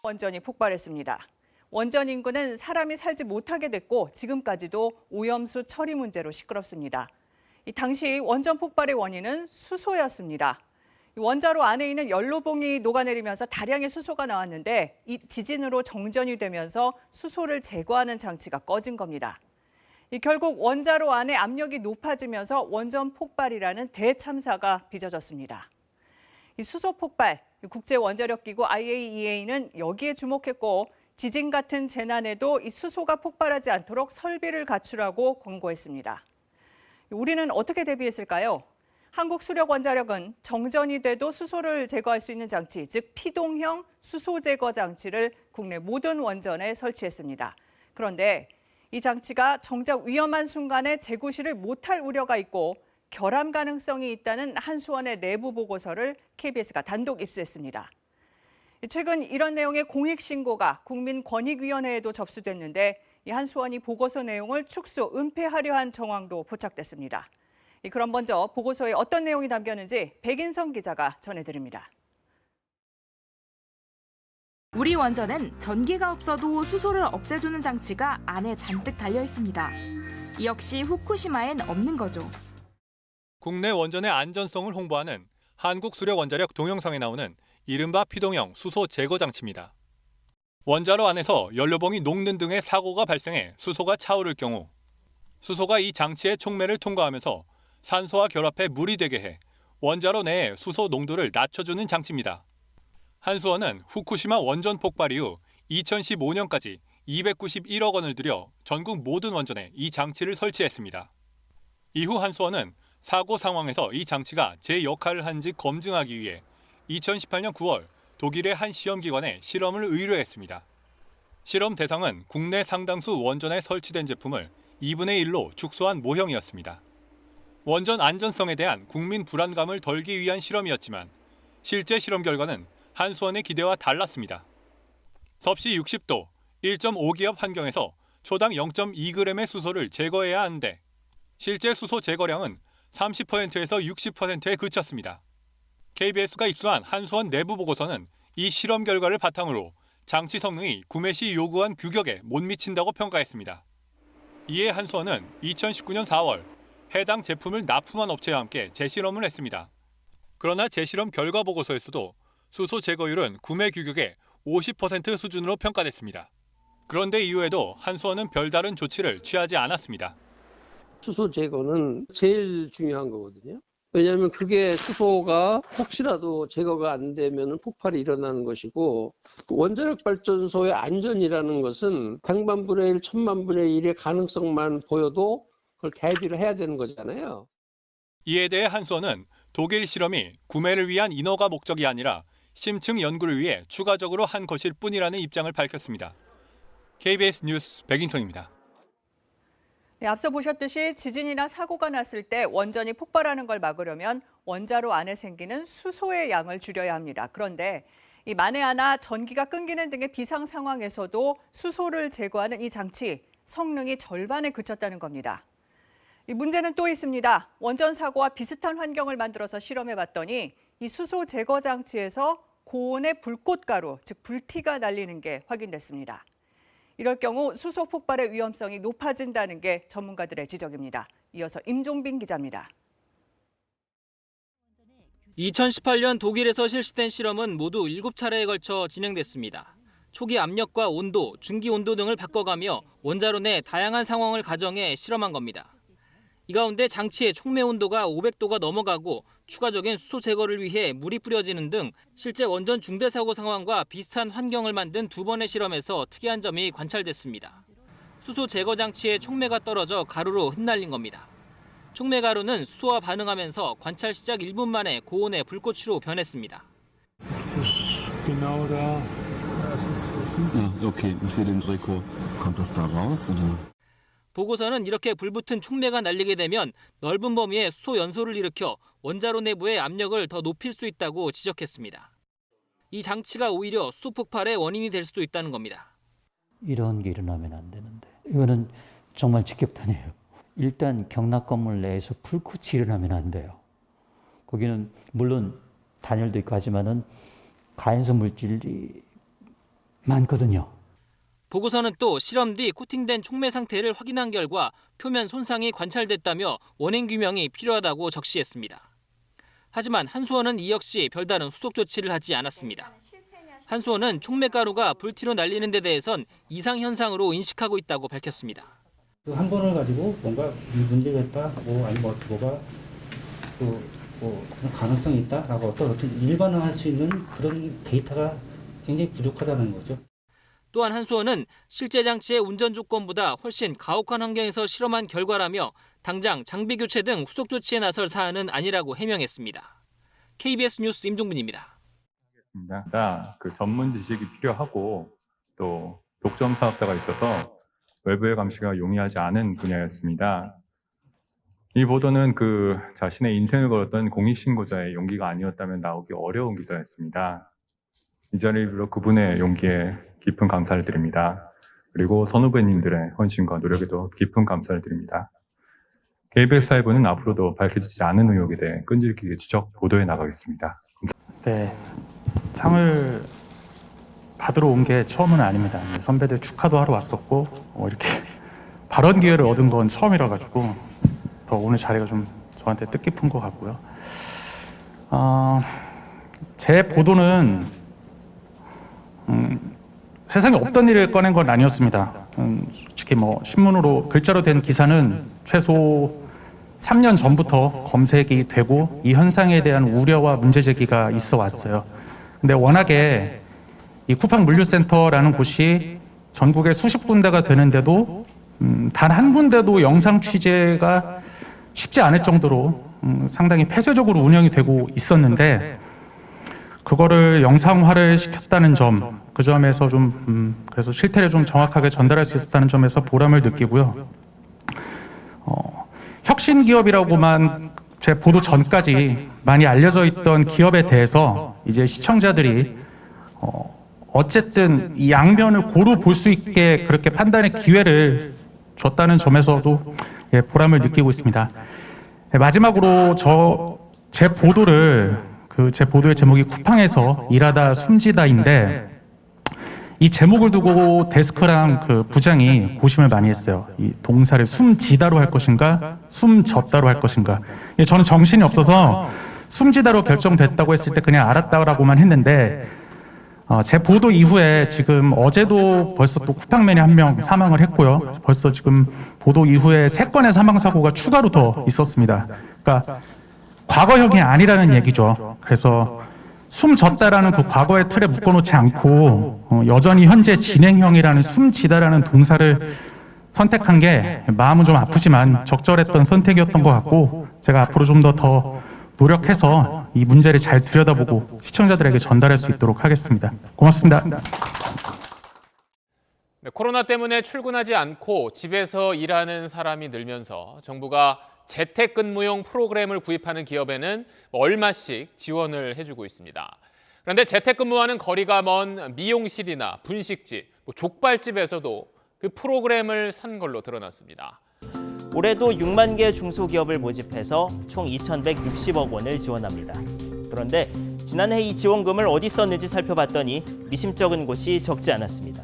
원전이 폭발했습니다. 원전 인구는 사람이 살지 못하게 됐고 지금까지도 오염수 처리 문제로 시끄럽습니다. 당시 원전 폭발의 원인은 수소였습니다. 원자로 안에 있는 연료봉이 녹아내리면서 다량의 수소가 나왔는데 이 지진으로 정전이 되면서 수소를 제거하는 장치가 꺼진 겁니다. 결국 원자로 안에 압력이 높아지면서 원전 폭발이라는 대참사가 빚어졌습니다. 이 수소 폭발, 국제원자력기구 IAEA는 여기에 주목했고 지진 같은 재난에도 이 수소가 폭발하지 않도록 설비를 갖추라고 권고했습니다. 우리는 어떻게 대비했을까요? 한국수력원자력은 정전이 돼도 수소를 제거할 수 있는 장치, 즉 피동형 수소 제거 장치를 국내 모든 원전에 설치했습니다. 그런데 이 장치가 정작 위험한 순간에 재구시를 못할 우려가 있고 결함 가능성이 있다는 한수원의 내부 보고서를 KBS가 단독 입수했습니다. 최근 이런 내용의 공익 신고가 국민권익위원회에도 접수됐는데 이 한수원이 보고서 내용을 축소, 은폐하려 한 정황도 포착됐습니다. 그럼 먼저 보고서에 어떤 내용이 담겼는지 백인성 기자가 전해드립니다. 우리 원전엔 전기가 없어도 수소를 없애주는 장치가 안에 잔뜩 달려 있습니다. 이 역시 후쿠시마엔 없는 거죠. 국내 원전의 안전성을 홍보하는 한국수력원자력 동영상에 나오는 이른바 피동형 수소 제거 장치입니다. 원자로 안에서 연료봉이 녹는 등의 사고가 발생해 수소가 차오를 경우 수소가 이 장치의 촉매를 통과하면서 산소와 결합해 물이 되게 해 원자로 내의 수소 농도를 낮춰주는 장치입니다. 한수원은 후쿠시마 원전 폭발 이후 2015년까지 291억 원을 들여 전국 모든 원전에 이 장치를 설치했습니다. 이후 한수원은 사고 상황에서 이 장치가 제 역할을 한지 검증하기 위해 2018년 9월 독일의 한 시험기관에 실험을 의뢰했습니다. 실험 대상은 국내 상당수 원전에 설치된 제품을 2분의 1로 축소한 모형이었습니다. 원전 안전성에 대한 국민 불안감을 덜기 위한 실험이었지만 실제 실험 결과는 한수원의 기대와 달랐습니다. 섭씨 60도, 1.5기압 환경에서 초당 0.2g의 수소를 제거해야 하는데 실제 수소 제거량은 30%에서 60%에 그쳤습니다. KBS가 입수한 한수원 내부 보고서는 이 실험 결과를 바탕으로 장치 성능이 구매 시 요구한 규격에 못 미친다고 평가했습니다. 이에 한수원은 2019년 4월 해당 제품을 납품한 업체와 함께 재실험을 했습니다. 그러나 재실험 결과 보고서에서도 수소 제거율은 구매 규격의 50% 수준으로 평가됐습니다. 그런데 이후에도 한수원은 별다른 조치를 취하지 않았습니다. 수소 제거는 제일 중요한 거거든요. 왜냐하면 그게 수소가 혹시라도 제거가 안 되면 폭발이 일어나는 것이고 원자력 발전소의 안전이라는 것은 100만 분의 1, 1000만 분의 1의 가능성만 보여도 그걸 대비를 해야 되는 거잖아요. 이에 대해 한수원은 독일 실험이 구매를 위한 인허가 목적이 아니라 심층 연구를 위해 추가적으로 한 것일 뿐이라는 입장을 밝혔습니다. KBS 뉴스 백인성입니다. 네, 앞서 보셨듯이 지진이나 사고가 났을 때 원전이 폭발하는 걸 막으려면 원자로 안에 생기는 수소의 양을 줄여야 합니다. 그런데 만에 하나 전기가 끊기는 등의 비상 상황에서도 수소를 제거하는 이 장치 성능이 절반에 그쳤다는 겁니다. 이 문제는 또 있습니다. 원전 사고와 비슷한 환경을 만들어서 실험해봤더니 이 수소 제거 장치에서 고온의 불꽃가루, 즉 불티가 날리는 게 확인됐습니다. 이럴 경우 수소 폭발의 위험성이 높아진다는 게 전문가들의 지적입니다. 이어서 임종빈 기자입니다. 2018년 독일에서 실시된 실험은 모두 7차례에 걸쳐 진행됐습니다. 초기 압력과 온도, 증기 온도 등을 바꿔가며 원자로 내 다양한 상황을 가정해 실험한 겁니다. 이 가운데 장치의 촉매 온도가 500도가 넘어가고 추가적인 수소 제거를 위해 물이 뿌려지는 등 실제 원전 중대 사고 상황과 비슷한 환경을 만든 2번의 실험에서 특이한 점이 관찰됐습니다. 수소 제거 장치의 촉매가 떨어져 가루로 흩날린 겁니다. 촉매 가루는 수소와 반응하면서 관찰 시작 1분 만에 고온의 불꽃으로 변했습니다. Okay, Sie den Drücke, kommt das da raus? Oder? 보고서는 이렇게 불붙은 촉매가 날리게 되면 넓은 범위의 수소 연소를 일으켜 원자로 내부의 압력을 더 높일 수 있다고 지적했습니다. 이 장치가 오히려 수소 폭발의 원인이 될 수도 있다는 겁니다. 이런 게 일어나면 안 되는데 이거는 정말 직격탄이에요. 일단 경락 건물 내에서 불꽃이 일어나면 안 돼요. 거기는 물론 단열도 있고 하지만은 가연성 물질이 많거든요. 보고서는 또 실험 뒤 코팅된 촉매 상태를 확인한 결과 표면 손상이 관찰됐다며 원인 규명이 필요하다고 적시했습니다. 하지만 한수원은 이 역시 별다른 후속 조치를 하지 않았습니다. 한수원은 촉매가루가 불티로 날리는 데 대해선 이상 현상으로 인식하고 있다고 밝혔습니다. 한 번을 가지고 뭔가 문제가 있다, 아니면 뭐가 가능성이 있다라고 어떤 일반화할 수 있는 그런 데이터가 굉장히 부족하다는 거죠. 또한 한수원은 실제 장치의 운전 조건보다 훨씬 가혹한 환경에서 실험한 결과라며 당장 장비 교체 등 후속 조치에 나설 사안은 아니라고 해명했습니다. KBS 뉴스 임종빈입니다. 그 전문 지식이 필요하고 또 독점 사업자가 있어서 외부의 감시가 용이하지 않은 분야였습니다. 이 보도는 그 자신의 인생을 걸었던 공익신고자의 용기가 아니었다면 나오기 어려운 기사였습니다. 이 자리를 빌어 그분의 용기에 깊은 감사를 드립니다. 그리고 선후배님들의 헌신과 노력에도 깊은 감사를 드립니다. KBS 사회부는 앞으로도 밝혀지지 않은 의혹에 대해 끈질기게 추적 보도해 나가겠습니다. 네, 상을 받으러 온 게 처음은 아닙니다. 선배들 축하도 하러 왔었고 이렇게 발언 기회를 얻은 건 처음이라 가지고 더 오늘 자리가 좀 저한테 뜻깊은 것 같고요. 제 보도는 세상에 없던 일을 꺼낸 건 아니었습니다. 솔직히 신문으로 글자로 된 기사는 최소 3년 전부터 검색이 되고 이 현상에 대한 우려와 문제 제기가 있어 왔어요. 근데 워낙에 이 쿠팡 물류센터라는 곳이 전국에 수십 군데가 되는데도 단 한 군데도 영상 취재가 쉽지 않을 정도로 상당히 폐쇄적으로 운영이 되고 있었는데 그거를 영상화를 시켰다는 점, 그 점에서 그래서 실태를 좀 정확하게 전달할 수 있었다는 점에서 보람을 느끼고요. 혁신 기업이라고만 제 보도 전까지 많이 알려져 있던 기업에 대해서 이제 시청자들이 어쨌든 이 양면을 고루 볼 수 있게 그렇게 판단의 기회를 줬다는 점에서도 보람을 느끼고 있습니다. 마지막으로 제 보도를 제 보도의 제목이 쿠팡에서 일하다 숨지다인데 이 제목을 두고 데스크랑 그 부장이 고심을 많이 했어요. 이 동사를 숨지다로 할 것인가, 숨졌다로 할 것인가. 저는 정신이 없어서 숨지다로 결정됐다고 했을 때 그냥 알았다라고만 했는데 제 보도 이후에 지금 어제도 벌써 또 쿠팡맨이 1명 사망을 했고요. 벌써 지금 보도 이후에 3건의 사망 사고가 추가로 더 있었습니다. 그러니까 과거형이 아니라는 얘기죠. 그래서 숨졌다라는 그 과거의 틀에 묶어놓지 않고 여전히 현재 진행형이라는 숨지다라는 동사를 선택한 게 마음은 좀 아프지만 적절했던 선택이었던 것 같고 제가 앞으로 좀 더 노력해서 이 문제를 잘 들여다보고 시청자들에게 전달할 수 있도록 하겠습니다. 고맙습니다. 네, 코로나 때문에 출근하지 않고 집에서 일하는 사람이 늘면서 정부가 재택근무용 프로그램을 구입하는 기업에는 얼마씩 지원을 해주고 있습니다. 그런데 재택근무와는 거리가 먼 미용실이나 분식집, 족발집에서도 그 프로그램을 산 걸로 드러났습니다. 올해도 6만 개 중소기업을 모집해서 총 2,160억 원을 지원합니다. 그런데 지난해 이 지원금을 어디 썼는지 살펴봤더니 미심쩍은 곳이 적지 않았습니다.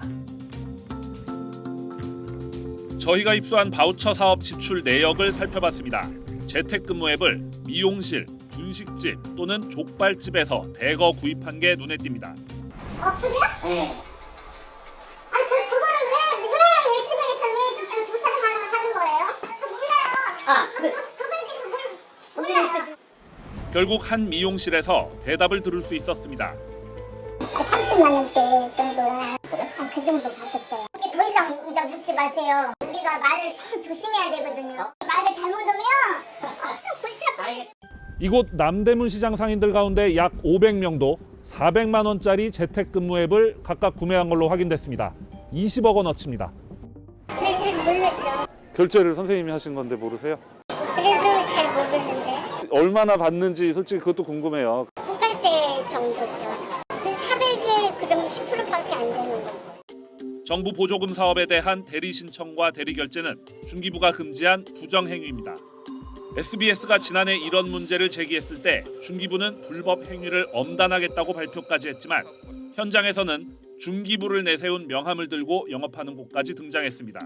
저희가 입수한 바우처 사업 지출 내역을 살펴봤습니다. 재택근무 앱을 미용실, 분식집 또는 족발집에서 대거 구입한 게 눈에 띕니다. 어플이야? 네. 아니 그거를 왜 SBS에서 왜 두 사람 하나만 하는 거예요? 저 몰라요. 그거에 대해서 몰라요. 결국 한 미용실에서 대답을 들을 수 있었습니다. 30만 원대 정도나 그 정도 받았대요. 더 이상 묻지 마세요. 우리가 말을 참 조심해야 되거든요. 말을 잘못하면 골치 아파요. 이곳 남대문 시장 상인들 가운데 약 500명도 400만 원짜리 재택근무 앱을 각각 구매한 걸로 확인됐습니다. 20억 원어치입니다. 저희 잘 몰랐죠. 결제를 선생님이 하신 건데 모르세요? 그래도 잘 모르는데. 얼마나 받는지 솔직히 그것도 궁금해요. 부가세 정도죠. 그 400에 그러면 10%밖에 안 되는 거죠. 정부 보조금 사업에 대한 대리 신청과 대리 결제는 중기부가 금지한 부정 행위입니다. SBS가 지난해 이런 문제를 제기했을 때 중기부는 불법 행위를 엄단하겠다고 발표까지 했지만 현장에서는 중기부를 내세운 명함을 들고 영업하는 곳까지 등장했습니다.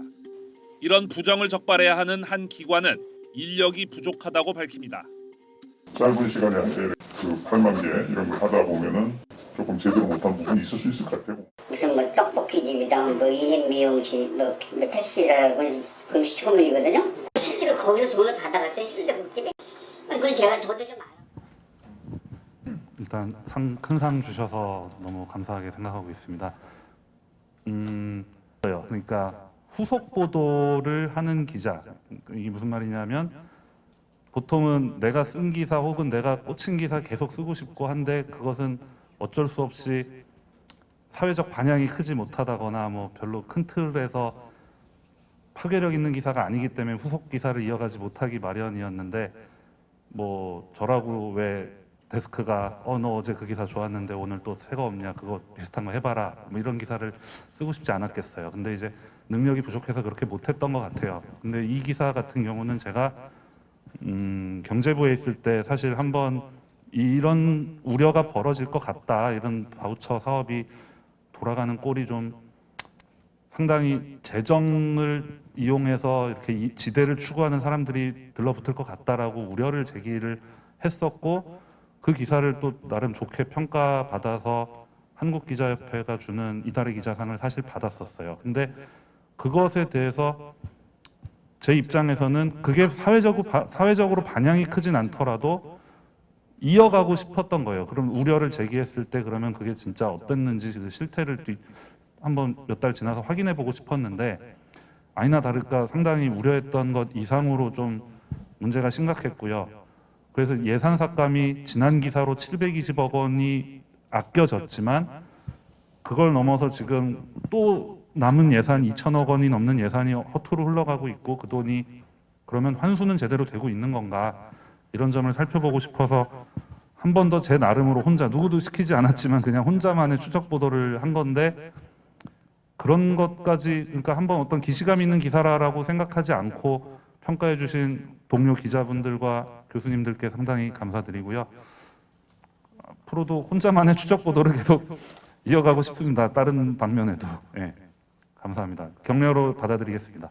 이런 부정을 적발해야 하는 한 기관은 인력이 부족하다고 밝힙니다. 짧은 시간에 그 8만 개 이런 걸 하다 보면은 조금 제대로 못한 부분이 있을 수 있을 것 같아요. 무슨 뭐 떡볶이집이다, 뭐 1인 미용실, 뭐 택시라고 그 시커먼이거든요. 실제로 거기서 돈을 받아갔어요, 순대국집에. 그건 저도 좀 알아요. 일단 큰 상 주셔서 너무 감사하게 생각하고 있습니다. 그러니까 후속 보도를 하는 기자, 이게 무슨 말이냐면 보통은 내가 쓴 기사 혹은 내가 꽂힌 기사 계속 쓰고 싶고 한데 그것은 어쩔 수 없이 사회적 반향이 크지 못하다거나 뭐 별로 큰 틀에서 파괴력 있는 기사가 아니기 때문에 후속 기사를 이어가지 못하기 마련이었는데 뭐 저라고 왜 데스크가 너 어제 그 기사 좋았는데 오늘 또 새 거 없냐, 그거 비슷한 거 해봐라, 뭐 이런 기사를 쓰고 싶지 않았겠어요. 근데 이제 능력이 부족해서 그렇게 못했던 것 같아요. 근데 이 기사 같은 경우는 제가 경제부에 있을 때 사실 한번 이런 우려가 벌어질 것 같다, 이런 바우처 사업이 돌아가는 꼴이 좀 상당히 재정을 이용해서 이렇게 지대를 추구하는 사람들이 들러붙을 것 같다라고 우려를 제기를 했었고, 그 기사를 또 나름 좋게 평가받아서 한국기자협회가 주는 이달의 기자상을 사실 받았었어요. 근데 그것에 대해서 제 입장에서는 그게 사회적으로 반향이 크진 않더라도 이어가고 싶었던 거예요. 그럼 우려를 제기했을 때 그러면 그게 진짜 어땠는지 그 실태를 한번 몇 달 지나서 확인해 보고 싶었는데, 아니나 다를까 상당히 우려했던 것 이상으로 좀 문제가 심각했고요. 그래서 예산 삭감이 지난 기사로 720억 원이 아껴졌지만 그걸 넘어서 지금 또 남은 예산 2천억 원이 넘는 예산이 허투루 흘러가고 있고, 그 돈이 그러면 환수는 제대로 되고 있는 건가, 이런 점을 살펴보고 싶어서 한 번 더 제 나름으로 혼자, 누구도 시키지 않았지만 그냥 혼자만의 추적 보도를 한 건데, 그런 것까지, 그러니까 한번 어떤 기시감 있는 기사라고 생각하지 않고 평가해 주신 동료 기자분들과 교수님들께 상당히 감사드리고요. 앞으로도 혼자만의 추적 보도를 계속 이어가고 싶습니다. 다른 방면에도. 네, 감사합니다. 격려로 받아들이겠습니다.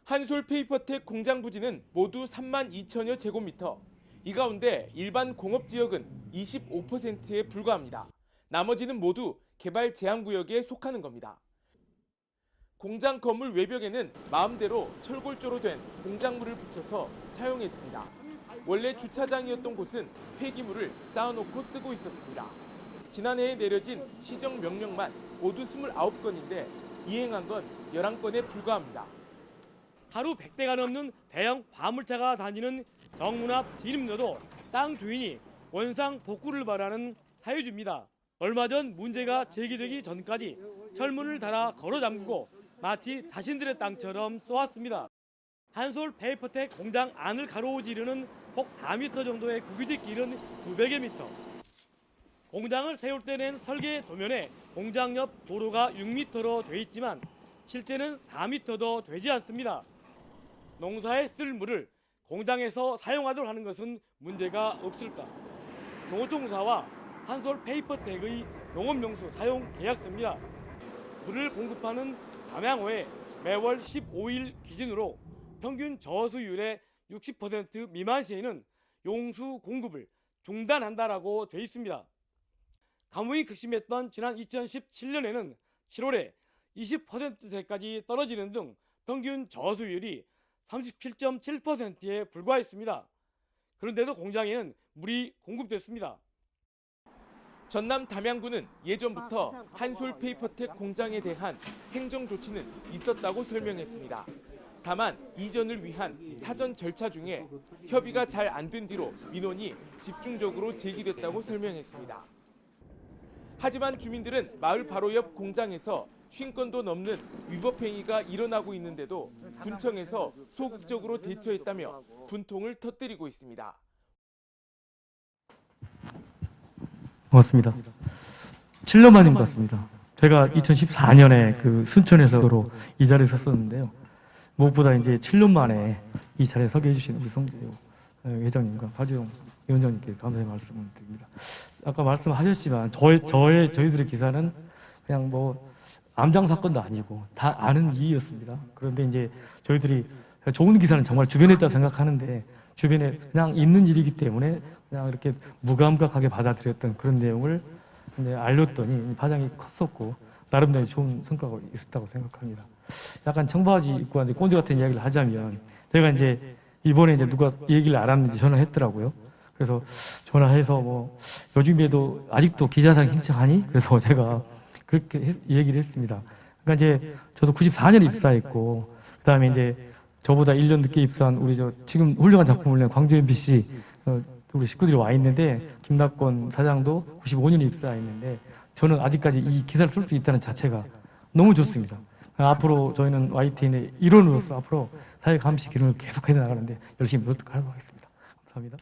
한솔 페이퍼텍 공장 부지는 모두 3만 2천여 제곱미터. 이 가운데 일반 공업지역은 25%에 불과합니다. 나머지는 모두 개발 제한구역에 속하는 겁니다. 공장 건물 외벽에는 마음대로 철골조로 된 공작물을 붙여서 사용했습니다. 원래 주차장이었던 곳은 폐기물을 쌓아놓고 쓰고 있었습니다. 지난해에 내려진 시정 명령만 모두 29건인데 이행한 건 11건에 불과합니다. 하루 100대가 넘는 대형 화물차가 다니는 정문 앞 진입로도 땅 주인이 원상 복구를 바라는 사유지입니다. 얼마 전 문제가 제기되기 전까지 철문을 달아 걸어 잠그고 마치 자신들의 땅처럼 쏘았습니다. 한솔 페이퍼텍 공장 안을 가로지르는 폭 4m 정도의 구비대 길은 900여 미터. 공장을 세울 때 낸 설계 도면에 공장 옆 도로가 6m로 돼 있지만 실제는 4m도 되지 않습니다. 농사에 쓸 물을 공장에서 사용하도록 하는 것은 문제가 없을까? 농어촌공사와 한솔 페이퍼텍의 농업용수 사용 계약서입니다. 물을 공급하는 담양호에 매월 15일 기준으로 평균 저수율의 60% 미만 시에는 용수 공급을 중단한다라고 돼 있습니다. 가뭄이 극심했던 지난 2017년에는 7월에 20%대까지 떨어지는 등 평균 저수율이 37.7%에 불과했습니다. 그런데도 공장에는 물이 공급됐습니다. 전남 담양구는 예전부터 한솔 페이퍼텍 공장에 대한 행정 조치는 있었다고 설명했습니다. 다만 이전을 위한 사전 절차 중에 협의가 잘 안 된 뒤로 민원이 집중적으로 제기됐다고 설명했습니다. 하지만 주민들은 마을 바로 옆 공장에서 50건도 넘는 위법 행위가 일어나고 있는데도 군청에서 소극적으로 대처했다며 분통을 터뜨리고 있습니다. 고맙습니다. 7년 만인 것 같습니다. 제가 2014년에 그 순천에서로 이 자리에 섰었는데요. 무엇보다 이제 7년 만에 이 자리에 서게 해주신 우리 송재호 회장님과 하주영 위원장님께 감사의 말씀을 드립니다. 아까 말씀하셨지만 저희들의 기사는 그냥 뭐 암장 사건도 아니고 다 아는 일이었습니다. 그런데 이제 저희들이 좋은 기사는 정말 주변에 있다 생각하는데 주변에 그냥 있는 일이기 때문에 그냥 이렇게 무감각하게 받아들였던 그런 내용을 알렸더니 파장이 컸었고 나름대로 좋은 성과가 있었다고 생각합니다. 약간 청바지 입고 왔는데 꼰대 같은 이야기를 하자면 제가 이제 이번에 이제 누가 얘기를 알았는지 전화했더라고요. 그래서 전화해서 뭐 요즘에도 아직도 기자상 신청하니? 그래서 제가 그렇게 얘기를 했습니다. 그러니까 이제 저도 94년에 입사했고 그다음에 이제 저보다 1년 늦게 입사한 우리 지금 훌륭한 작품을 낸 광주 MBC 우리 식구들이 와 있는데 김낙권 사장도 95년에 입사했는데 저는 아직까지 이 기사를 쓸 수 있다는 자체가 너무 좋습니다. 앞으로 저희는 YTN의 일원으로서 앞으로 사회 감시 기능을 계속 해 나가는데 열심히 노력하도록 하겠습니다. 감사합니다.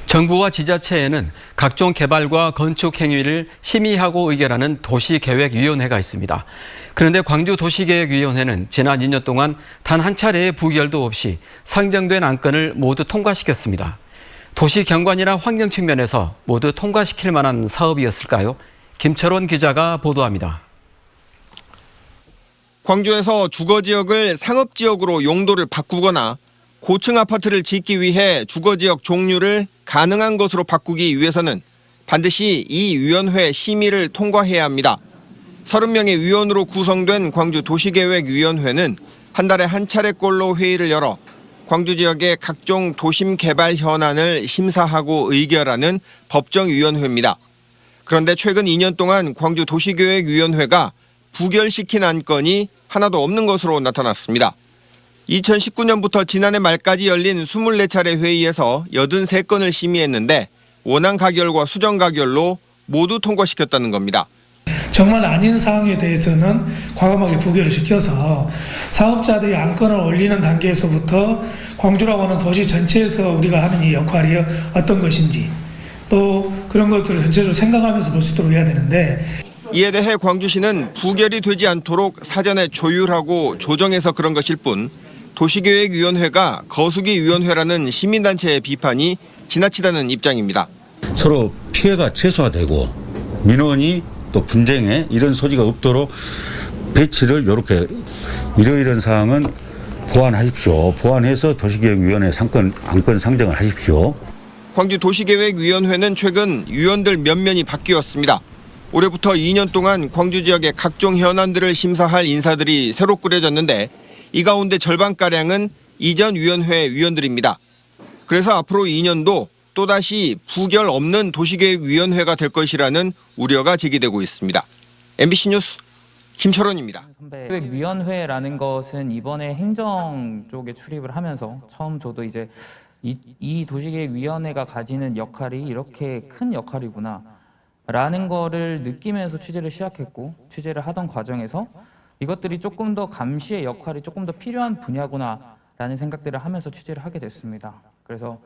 정부와 지자체에는 각종 개발과 건축 행위를 심의하고 의결하는 도시계획위원회가 있습니다. 그런데 광주도시계획위원회는 지난 2년 동안 단 한 차례의 부결도 없이 상정된 안건을 모두 통과시켰습니다. 도시 경관이나 환경 측면에서 모두 통과시킬 만한 사업이었을까요? 김철원 기자가 보도합니다. 광주에서 주거지역을 상업지역으로 용도를 바꾸거나 고층 아파트를 짓기 위해 주거지역 종류를 가능한 것으로 바꾸기 위해서는 반드시 이 위원회 심의를 통과해야 합니다. 30명의 위원으로 구성된 광주도시계획위원회는 한 달에 한 차례꼴로 회의를 열어 광주 지역의 각종 도심 개발 현안을 심사하고 의결하는 법정위원회입니다. 그런데 최근 2년 동안 광주도시계획위원회가 부결시킨 안건이 하나도 없는 것으로 나타났습니다. 2019년부터 지난해 말까지 열린 24차례 회의에서 83건을 심의했는데 원안 가결과 수정 가결로 모두 통과시켰다는 겁니다. 정말 아닌 사항에 대해서는 과감하게 부결을 시켜서 사업자들이 안건을 올리는 단계에서부터 광주라고 하는 도시 전체에서 우리가 하는 이 역할이 어떤 것인지 또 그런 것들을 전체적으로 생각하면서 볼 수 있도록 해야 되는데, 이에 대해 광주시는 부결이 되지 않도록 사전에 조율하고 조정해서 그런 것일 뿐 도시계획위원회가 거수기위원회라는 시민단체의 비판이 지나치다는 입장입니다. 서로 피해가 최소화되고 민원이 또 분쟁에 이런 소지가 없도록 배치를 이렇게 이러이러한 사항은 보완하십시오. 보완해서 도시계획위원회 안건 상정을 하십시오. 광주도시계획위원회는 최근 위원들 면면이 바뀌었습니다. 올해부터 2년 동안 광주 지역의 각종 현안들을 심사할 인사들이 새로 꾸려졌는데 이 가운데 절반가량은 이전 위원회 위원들입니다. 그래서 앞으로 2년도 또다시 부결 없는 도시계획위원회가 될 것이라는 우려가 제기되고 있습니다. MBC 뉴스 김철원입니다. 계획위원회라는 것은 이번에 행정 쪽에 출입을 하면서 처음 저도 이제 이 도시계획위원회가 가지는 역할이 이렇게 큰 역할이구나 라는 거를 느끼면서 취재를 시작했고, 취재를 하던 과정에서 이것들이 조금 더 감시의 역할이 조금 더 필요한 분야구나 라는 생각들을 하면서 취재를 하게 됐습니다. 그래서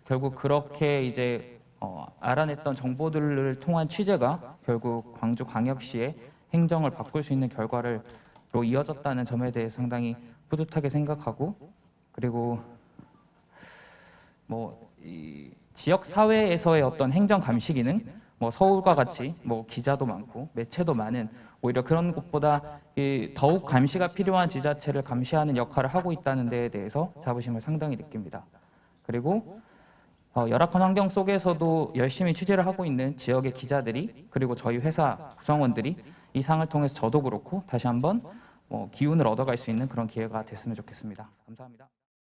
결국 그렇게 이제 알아냈던 정보들을 통한 취재가 결국 광주광역시의 행정을 바꿀 수 있는 결과로 이어졌다는 점에 대해 상당히 뿌듯하게 생각하고, 그리고 이 지역 사회에서의 어떤 행정 감시 기능, 서울과 같이 기자도 많고 매체도 많은 오히려 그런 곳보다 더욱 감시가 필요한 지자체를 감시하는 역할을 하고 있다는 데에 대해서 자부심을 상당히 느낍니다. 그리고 열악한 환경 속에서도 열심히 취재를 하고 있는 지역의 기자들이, 그리고 저희 회사 구성원들이 이 상을 통해서 저도 그렇고 다시 한번 기운을 얻어갈 수 있는 그런 기회가 됐으면 좋겠습니다. 감사합니다.